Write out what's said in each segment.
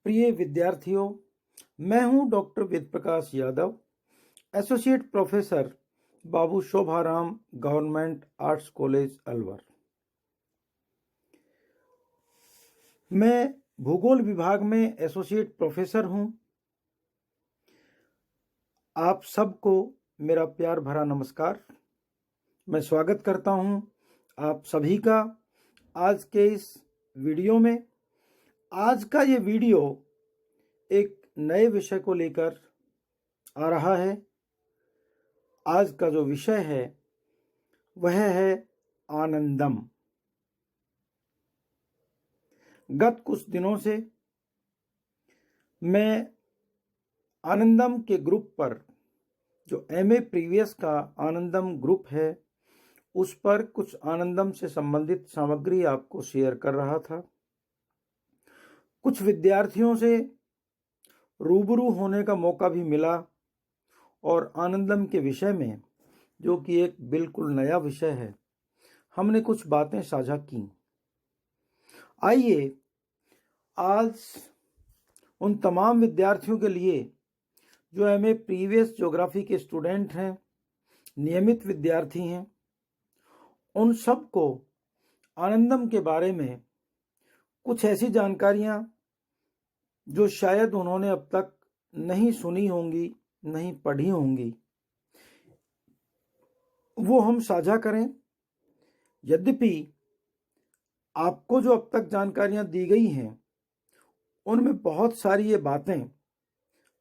प्रिय विद्यार्थियों, मैं हूं doctor Ved Prakash Yadav, associate professor Babu Shobharam government arts college Alwar. मैं भूगोल विभाग में एसोसिएट प्रोफेसर हूं। आप सबको मेरा प्यार भरा नमस्कार। मैं स्वागत करता हूं आप सभी का आज के इस वीडियो में। आज का ये वीडियो एक नए विषय को लेकर आ रहा है। आज का जो विषय है वह है आनंदम। गत कुछ दिनों से मैं आनंदम के ग्रुप पर, जो एमए प्रीवियस का आनंदम ग्रुप है, उस पर कुछ आनंदम से संबंधित सामग्री आपको शेयर कर रहा था। कुछ विद्यार्थियों से रूबरू होने का मौका भी मिला और आनंदम के विषय में, जो कि एक बिल्कुल नया विषय है, हमने कुछ बातें साझा की। आइए आज उन तमाम विद्यार्थियों के लिए जो एमए प्रीवियस ज्योग्राफी के स्टूडेंट हैं, नियमित विद्यार्थी हैं, उन सबको आनंदम के बारे में कुछ ऐसी जानकारियां जो शायद उन्होंने अब तक नहीं सुनी होंगी, नहीं पढ़ी होंगी, वो हम साझा करें। यद्यपि आपको जो अब तक जानकारियां दी गई हैं उनमें बहुत सारी ये बातें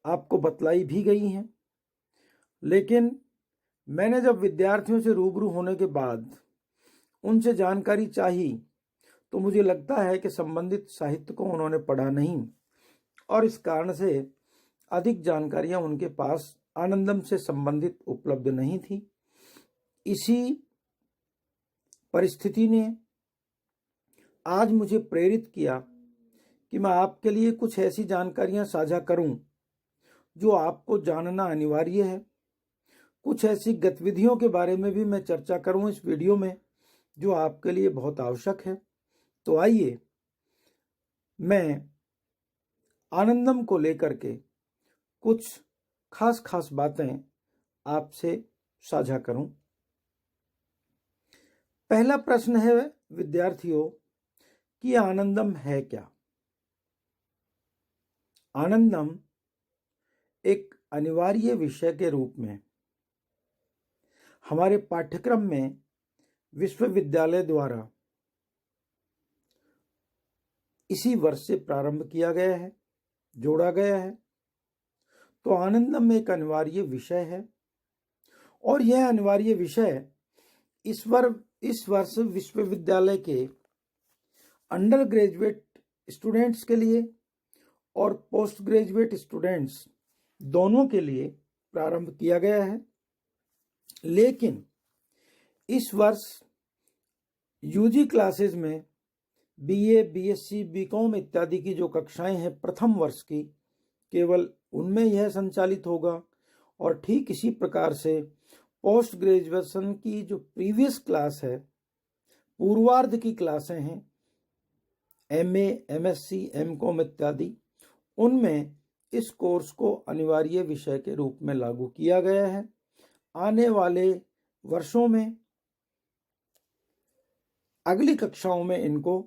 आपको बतलाई भी गई हैं, लेकिन मैंने जब विद्यार्थियों से रूबरू होने के बाद उनसे जानकारी चाही तो मुझे लगता है कि संबंधित साहित्य को उन्होंने पढ़ा नहीं और इस कारण से अधिक जानकारियां उनके पास आनंदम से संबंधित उपलब्ध नहीं थी। इसी परिस्थिति ने आज मुझे प्रेरित किया कि मैं आपके लिए कुछ ऐसी जानकारियां साझा करूं जो आपको जानना अनिवार्य है। कुछ ऐसी गतिविधियों के बारे में भी मैं चर्चा करूं इस वीडियो में जो आपके लिए बहुत आवश्यक है। तो आइए मैं आनंदम को लेकर के कुछ खास बातें आपसे साझा करूं। पहला प्रश्न है विद्यार्थियों कि आनंदम है क्या। आनंदम एक अनिवार्य विषय के रूप में हमारे पाठ्यक्रम में विश्वविद्यालय द्वारा इसी वर्ष से प्रारंभ किया गया है, जोड़ा गया है। तो आनंदम एक अनिवार्य विषय है और यह अनिवार्य विषय इस वर्ष विश्वविद्यालय के अंडर ग्रेजुएट स्टूडेंट्स के लिए और पोस्ट ग्रेजुएट स्टूडेंट्स दोनों के लिए प्रारंभ किया गया है। लेकिन इस वर्ष यूजी क्लासेस में बीए, बीएससी, बीकॉम इत्यादि की जो कक्षाएं हैं प्रथम वर्ष की, केवल उनमें यह संचालित होगा और ठीक इसी प्रकार से पोस्ट ग्रेजुएशन की जो प्रीवियस क्लास है, पूर्वार्ध की क्लासें हैं, एमए, एमएससी, एमकॉम इत्यादि, उनमें इस कोर्स को अनिवार्य विषय के रूप में लागू किया गया है। आने वाले वर्षों में अगली कक्षाओं में इनको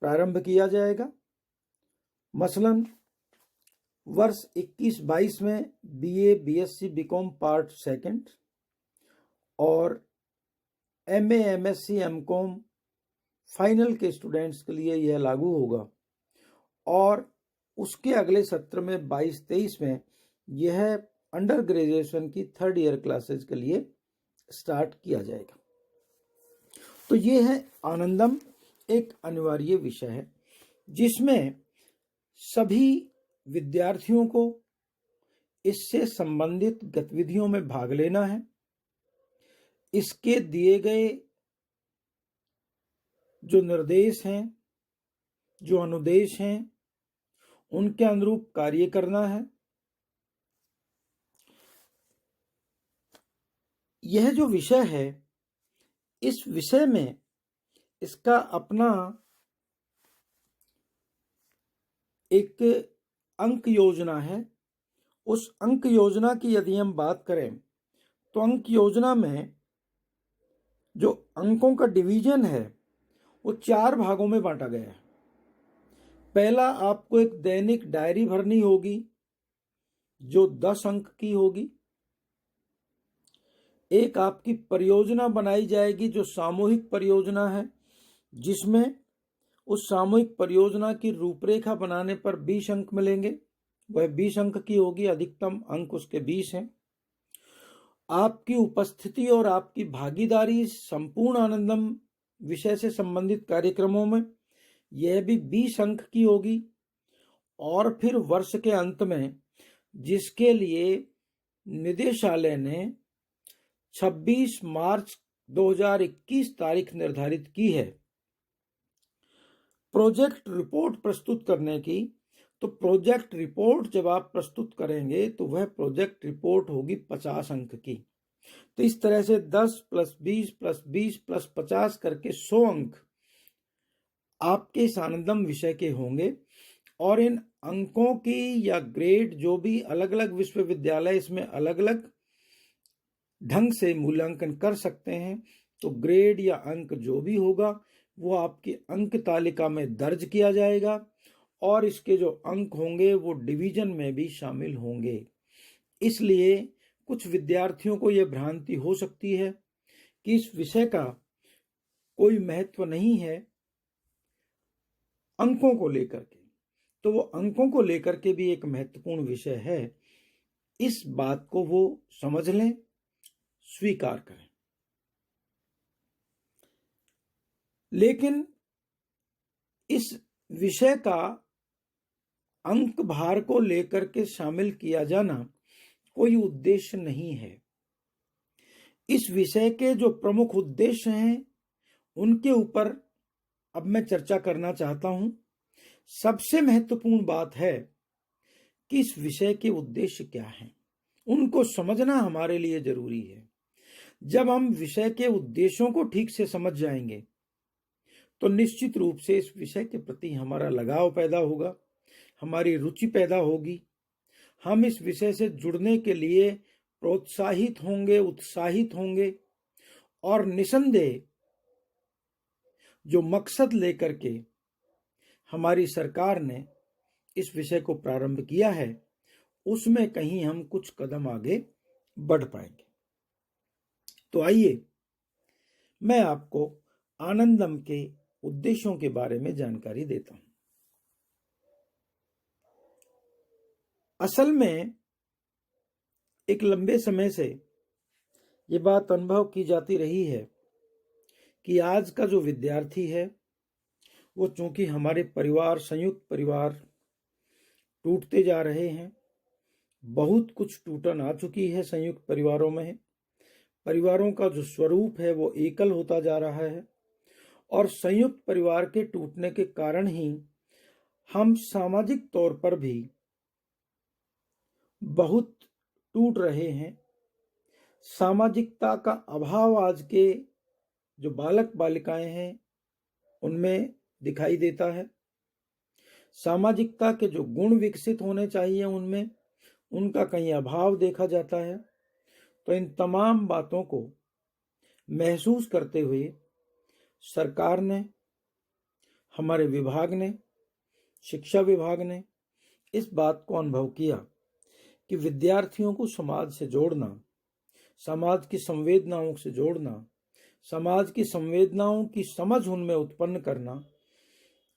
प्रारंभ किया जाएगा। मसलन वर्ष 21-22 में BA, BSc, BCom part second और एमए, एमएससी, एमकॉम फाइनल के स्टूडेंट्स के लिए यह लागू होगा और उसके अगले सत्र में 22-23 में यह अंडर ग्रेजुएशन की थर्ड ईयर क्लासेस के लिए स्टार्ट किया जाएगा। तो ये है आनंदम, एक अनिवार्य विषय है जिसमें सभी विद्यार्थियों को इससे संबंधित गतिविधियों में भाग लेना है। इसके दिए गए जो निर्देश हैं, जो अनुदेश हैं, उनके अनुरूप कार्य करना है। यह जो विषय है, इस विषय में इसका अपना एक अंक योजना है। उस अंक योजना की यदि हम बात करें तो अंक योजना में जो अंकों का डिवीजन है वो 4 भागों में बांटा गया है। पहला, आपको एक दैनिक डायरी भरनी होगी जो 10 अंक की होगी। एक आपकी परियोजना बनाई जाएगी जो सामूहिक परियोजना है, जिसमें उस सामूहिक परियोजना की रूपरेखा बनाने पर 20 अंक मिलेंगे। वह 20 अंक की होगी, अधिकतम अंक उसके 20 हैं। आपकी उपस्थिति और आपकी भागीदारी संपूर्ण आनंदम विषय से संबंधित कार्यक्रमों में, यह भी 20 अंक की होगी। और फिर वर्ष के अंत में, जिसके लिए निदेशालय ने 26 मार्च 2021 तारीख निर्धारित की है, प्रोजेक्ट रिपोर्ट प्रस्तुत करने की। तो प्रोजेक्ट रिपोर्ट जब आप प्रस्तुत करेंगे तो वह प्रोजेक्ट रिपोर्ट होगी 50 अंक की। तो इस तरह से 10 + 20 + 20 + 50 करके 100 अंक आपके इस आनंदम विषय के होंगे। और इन अंकों की या ग्रेड जो भी अलग अलग विश्वविद्यालय इसमें अलग अलग ढंग से मूल्यांकन कर सकते हैं, तो ग्रेड या अंक जो भी होगा वो आपकी अंक तालिका में दर्ज किया जाएगा और इसके जो अंक होंगे वो डिवीजन में भी शामिल होंगे। इसलिए कुछ विद्यार्थियों को यह भ्रांति हो सकती है कि इस विषय का कोई महत्व नहीं है अंकों को लेकर के। तो वो अंकों को लेकर के भी एक महत्वपूर्ण विषय है। इस बात को वो समझ लें, स्वीकार करें। लेकिन इस विषय का अंक भार को लेकर के शामिल किया जाना कोई उद्देश्य नहीं है। इस विषय के जो प्रमुख उद्देश्य हैं उनके ऊपर अब मैं चर्चा करना चाहता हूं। सबसे महत्वपूर्ण बात है कि इस विषय के उद्देश्य क्या हैं, उनको समझना हमारे लिए जरूरी है। जब हम विषय के उद्देश्यों को ठीक से समझ जाएंगे तो निश्चित रूप से इस विषय के प्रति हमारा लगाव पैदा होगा, हमारी रुचि पैदा होगी। हम इस विषय से जुड़ने के लिए प्रोत्साहित होंगे, उत्साहित होंगे। और निसंदेह जो मकसद लेकर के हमारी सरकार ने इस विषय को प्रारंभ किया है, उसमें कहीं हम कुछ कदम आगे बढ़ पाएंगे। तो आइए मैं आपको आनंदम के उद्देश्यों के बारे में जानकारी देता हूं। असल में एक लंबे समय से ये बात अनुभव की जाती रही है कि आज का जो विद्यार्थी है वो, चूंकि हमारे परिवार, संयुक्त परिवार टूटते जा रहे हैं, बहुत कुछ टूटन आ चुकी है संयुक्त परिवारों में। परिवारों का जो स्वरूप है वो एकल होता जा रहा है और संयुक्त परिवार के टूटने के कारण ही हम सामाजिक तौर पर भी बहुत टूट रहे हैं। सामाजिकता का अभाव आज के जो बालक बालिकाएं हैं उनमें दिखाई देता है। सामाजिकता के जो गुण विकसित होने चाहिए उनमें, उनका कहीं अभाव देखा जाता है। तो इन तमाम बातों को महसूस करते हुए सरकार ने, हमारे विभाग ने, शिक्षा विभाग ने इस बात को अनुभव किया कि विद्यार्थियों को समाज से जोड़ना, समाज की संवेदनाओं से जोड़ना, समाज की संवेदनाओं की समझ उनमें उत्पन्न करना,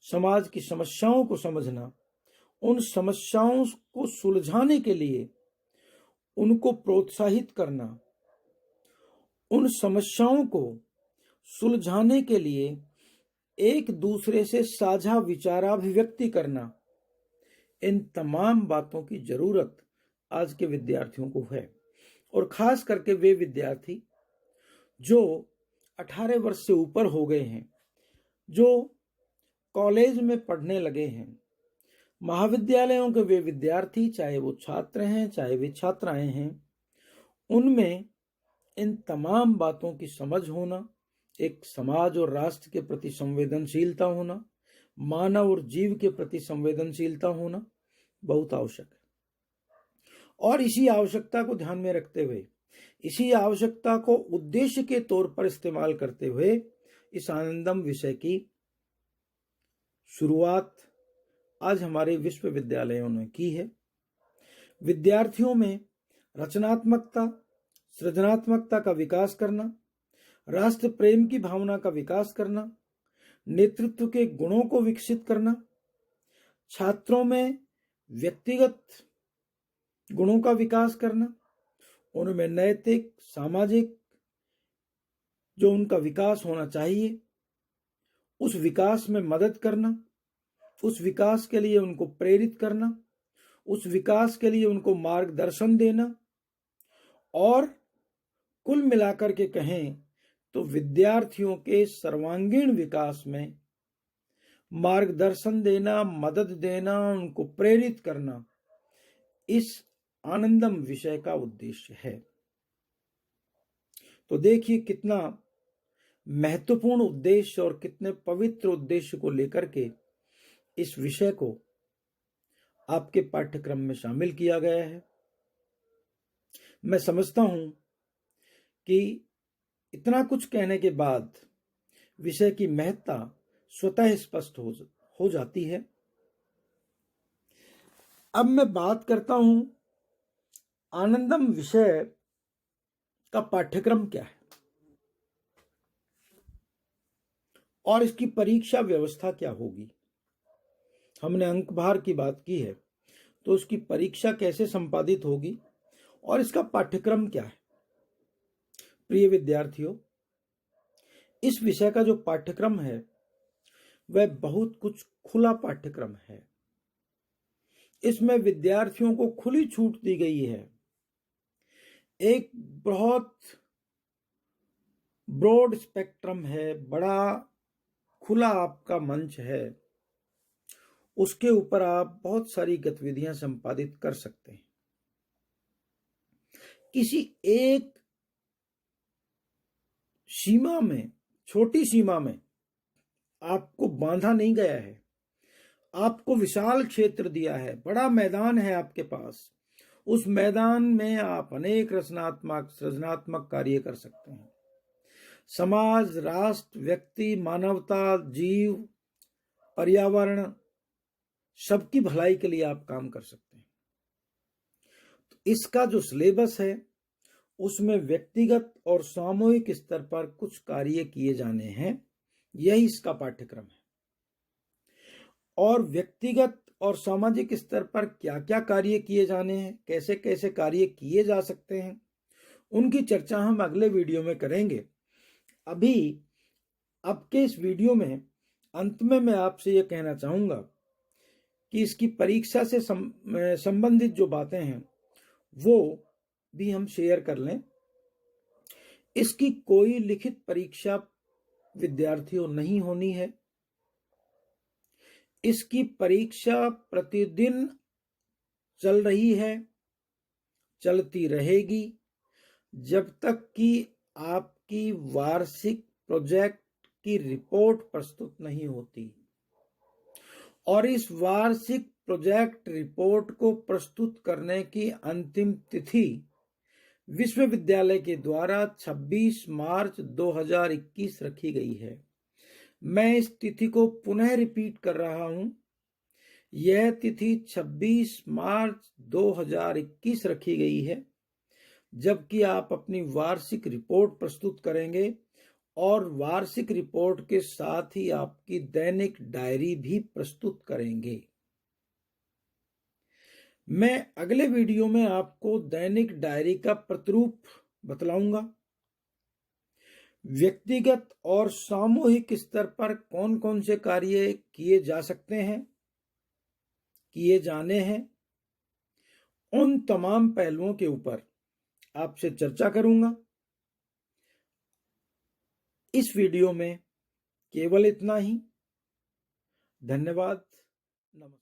समाज की समस्याओं को समझना, उन समस्याओं को सुलझाने के लिए उनको प्रोत्साहित करना, उन समस्याओं को सुलझाने के लिए एक दूसरे से साझा विचाराभिव्यक्ति करना, इन तमाम बातों की जरूरत आज के विद्यार्थियों को है। और खास करके वे विद्यार्थी जो 18 वर्ष से ऊपर हो गए हैं, जो कॉलेज में पढ़ने लगे हैं, महाविद्यालयों के वे विद्यार्थी, चाहे वो छात्र हैं चाहे वे छात्राएं हैं, उनमें इन तमाम बातों की समझ होना, एक समाज और राष्ट्र के प्रति संवेदनशीलता होना मानव और जीव के प्रति संवेदनशीलता होना बहुत आवश्यक है। और इसी आवश्यकता को ध्यान में रखते हुए, इसी आवश्यकता को उद्देश्य के तौर पर इस्तेमाल करते हुए इस आनंदम विषय की शुरुआत आज हमारे विश्वविद्यालयों ने की है। विद्यार्थियों में रचनात्मकता, सृजनात्मकता का विकास करना, राष्ट्र प्रेम की भावना का विकास करना, नेतृत्व के गुणों को विकसित करना, छात्रों में व्यक्तिगत गुणों का विकास करना, उनमें नैतिक, सामाजिक जो उनका विकास होना चाहिए उस विकास में मदद करना, उस विकास के लिए उनको प्रेरित करना, उस विकास के लिए उनको मार्गदर्शन देना, और कुल मिलाकर के कहें तो विद्यार्थियों के सर्वांगीण विकास में मार्गदर्शन देना, मदद देना, उनको प्रेरित करना इस आनंदम विषय का उद्देश्य है। तो देखिए कितना महत्वपूर्ण उद्देश्य और कितने पवित्र उद्देश्य को लेकर के इस विषय को आपके पाठ्यक्रम में शामिल किया गया है। मैं समझता हूं कि इतना कुछ कहने के बाद विषय की महत्ता स्वतः स्पष्ट हो जाती है। अब मैं बात करता हूं आनंदम विषय का पाठ्यक्रम क्या है और इसकी परीक्षा व्यवस्था क्या होगी। हमने अंक भार की बात की है, तो उसकी परीक्षा कैसे संपादित होगी और इसका पाठ्यक्रम क्या है। प्रिय विद्यार्थियों, इस विषय का जो पाठ्यक्रम है वह बहुत कुछ खुला पाठ्यक्रम है। इसमें विद्यार्थियों को खुली छूट दी गई है। एक बहुत ब्रॉड स्पेक्ट्रम है, बड़ा खुला आपका मंच है, उसके ऊपर आप बहुत सारी गतिविधियां संपादित कर सकते हैं। किसी एक सीमा में, छोटी सीमा में आपको बांधा नहीं गया है। आपको विशाल क्षेत्र दिया है, बड़ा मैदान है आपके पास। उस मैदान में आप अनेक रचनात्मक, सृजनात्मक कार्य कर सकते हैं। समाज, राष्ट्र, व्यक्ति, मानवता, जीव, पर्यावरण, सबकी भलाई के लिए आप काम कर सकते हैं। तो इसका जो सिलेबस है उसमें व्यक्तिगत और सामूहिक स्तर पर कुछ कार्य किए जाने हैं, यही इसका पाठ्यक्रम है। और व्यक्तिगत और सामाजिक स्तर पर क्या क्या कार्य किए जाने हैं, कैसे कैसे कार्य किए जा सकते हैं, उनकी चर्चा हम अगले वीडियो में करेंगे। अभी आपके इस वीडियो में अंत में मैं आपसे यह कहना चाहूंगा कि इसकी परीक्षा से संबंधित जो बातें हैं वो भी हम शेयर कर लें। इसकी कोई लिखित परीक्षा विद्यार्थियों नहीं होनी है। इसकी परीक्षा प्रतिदिन चल रही है, चलती रहेगी जब तक कि आपकी वार्षिक प्रोजेक्ट की रिपोर्ट प्रस्तुत नहीं होती। और इस वार्षिक प्रोजेक्ट रिपोर्ट को प्रस्तुत करने की अंतिम तिथि विश्वविद्यालय के द्वारा 26 मार्च 2021 रखी गई है। मैं इस तिथि को पुनः रिपीट कर रहा हूं। यह तिथि 26 मार्च 2021 रखी गई है, जबकि आप अपनी वार्षिक रिपोर्ट प्रस्तुत करेंगे और वार्षिक रिपोर्ट के साथ ही आपकी दैनिक डायरी भी प्रस्तुत करेंगे। मैं अगले वीडियो में आपको दैनिक डायरी का प्रतिरूप बतलाऊंगा। व्यक्तिगत और सामूहिक स्तर पर कौन कौन से कार्य किए जा सकते हैं, किए जाने हैं, उन तमाम पहलुओं के ऊपर आपसे चर्चा करूंगा। इस वीडियो में केवल इतना ही। धन्यवाद। नमस्कार।